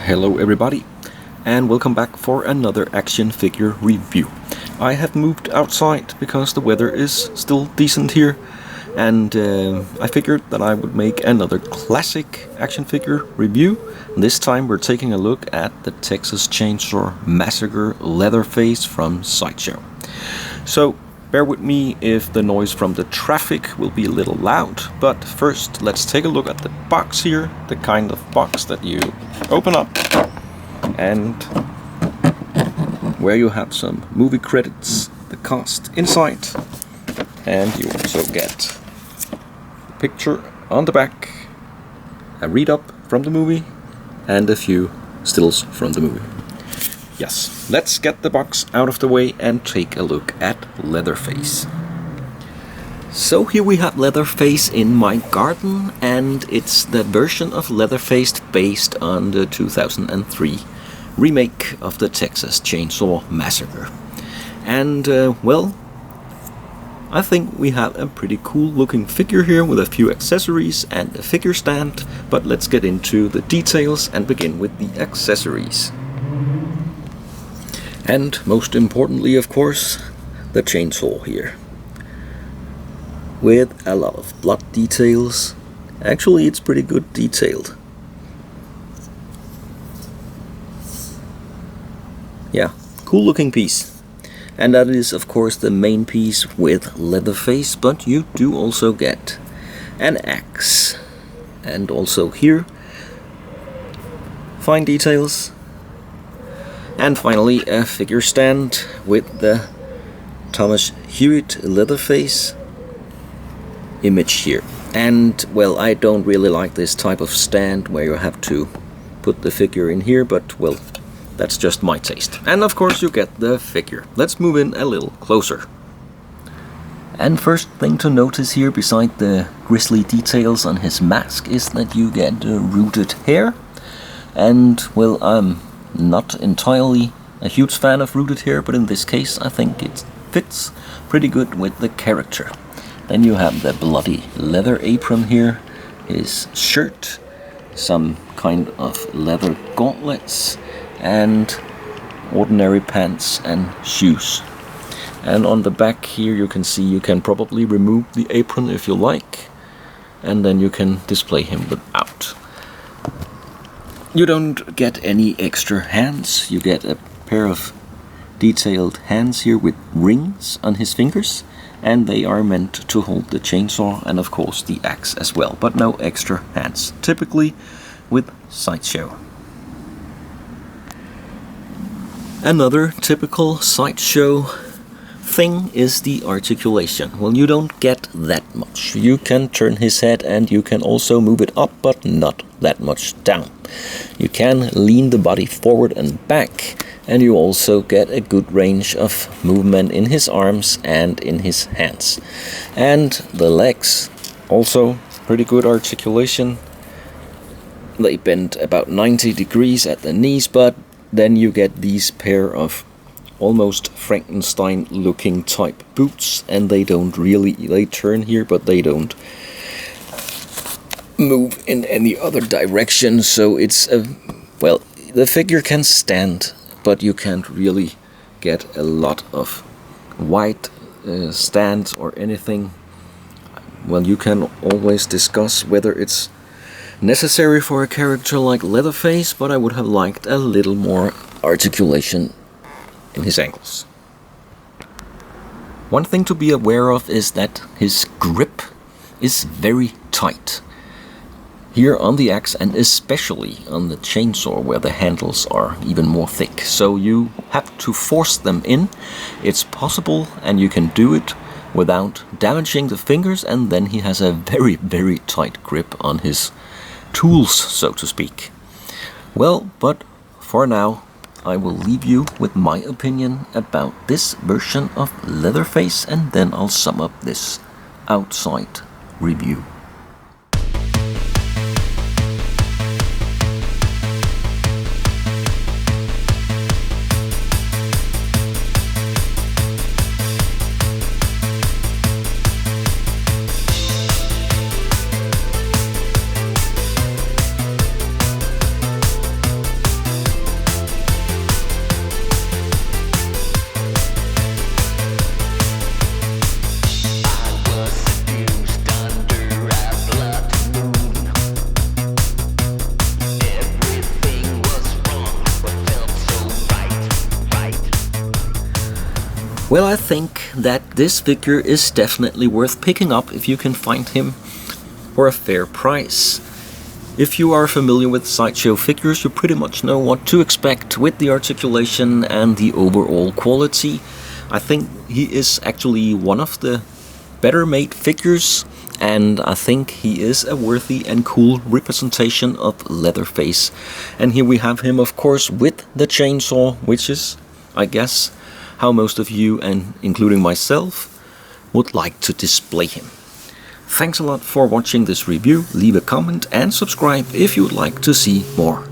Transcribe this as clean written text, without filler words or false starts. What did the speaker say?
Hello everybody, and welcome back for another action figure review. I have moved outside because the weather is still decent here, and I figured that I would make another classic action figure review. This time we're taking a look at the Texas Chainsaw Massacre Leatherface from Sideshow. So bear with me if the noise from the traffic will be a little loud, but first let's take a look at the box here, the kind of box that you open up and where you have some movie credits, the cast inside, and you also get a picture on the back, a read-up from the movie, and a few stills from the movie. Yes, let's get the box out of the way and take a look at Leatherface. So here we have Leatherface in my garden, and it's the version of Leatherface based on the 2003 remake of the Texas Chainsaw Massacre. And, well, I think we have a pretty cool looking figure here with a few accessories and a figure stand, but let's get into the details and begin with the accessories. And most importantly, of course, the chainsaw here, with a lot of blood details. Actually, it's pretty good detailed. Yeah, cool looking piece. And that is of course the main piece with Leatherface, but you do also get an axe. And also here, fine details. And finally a figure stand with the Thomas Hewitt Leatherface image here. And well, I don't really like this type of stand where you have to put the figure in here, but well, that's just my taste. And of course you get the figure. Let's move in a little closer. And first thing to notice here, beside the grisly details on his mask, is that you get rooted hair. And well, I'm not entirely a huge fan of rooted hair, but in this case I think it fits pretty good with the character. Then you have the bloody leather apron here, his shirt, some kind of leather gauntlets, and ordinary pants and shoes. And on the back here you can see you can probably remove the apron if you like, and then you can display him without. You don't get any extra hands. You get a pair of detailed hands here with rings on his fingers, and they are meant to hold the chainsaw and of course the axe as well, but no extra hands, typically with Sideshow. Another typical Sideshow thing is the articulation. Well, you don't get that much. You can turn his head and you can also move it up, but not that much down. You can lean the body forward and back, and you also get a good range of movement in his arms and in his hands. And the legs, also pretty good articulation. They bend about 90 degrees at the knees, but then you get these pair of almost Frankenstein looking type boots, and they turn here, but they don't move in any other direction. So it's well, the figure can stand, but you can't really get a lot of wide stands or anything. Well, you can always discuss whether it's necessary for a character like Leatherface, but I would have liked a little more articulation in his ankles. One thing to be aware of is that his grip is very tight here on the axe, and especially on the chainsaw where the handles are even more thick. So you have to force them in. It's possible, and you can do it without damaging the fingers, and then he has a very, very tight grip on his tools, so to speak. Well, but for now I will leave you with my opinion about this version of Leatherface, and then I'll sum up this outside review. Well, I think that this figure is definitely worth picking up if you can find him for a fair price. If you are familiar with Sideshow figures, you pretty much know what to expect with the articulation and the overall quality. I think he is actually one of the better made figures, and I think he is a worthy and cool representation of Leatherface. And here we have him, of course, with the chainsaw, which is, I guess, how most of you, and including myself, would like to display him. Thanks a lot for watching this review. Leave a comment and subscribe if you would like to see more.